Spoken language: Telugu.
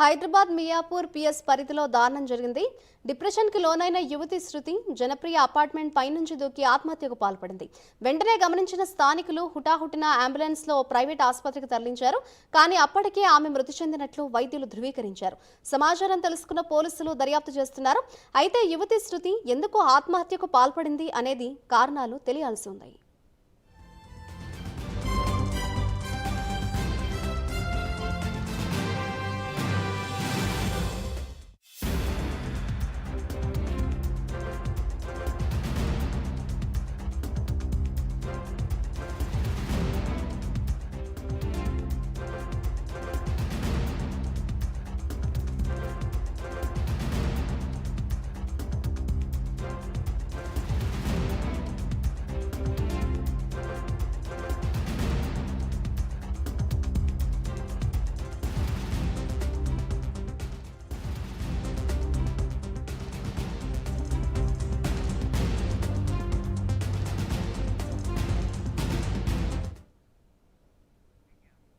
హైదరాబాద్ మియాపూర్ పిఎస్ పరిధిలో దారుణం జరిగింది. డిప్రెషన్ కి లోనైన యువతి శృతి జనప్రియ అపార్ట్మెంట్ పైనుంచి దూకి ఆత్మహత్యకు పాల్పడింది. వెంటనే గమనించిన స్థానికులు హుటాహుటిన అంబులెన్స్ లో ప్రైవేట్ ఆసుపత్రికి తరలించారు. కానీ అప్పటికే ఆమె మృతి చెందినట్లు వైద్యులు ధృవీకరించారు. సమాచారం తెలుసుకున్న పోలీసులు దర్యాప్తు చేస్తున్నారు. అయితే యువతి శృతి ఎందుకు ఆత్మహత్యకు పాల్పడింది అనేది కారణాలు తెలియాల్సి ఉంది.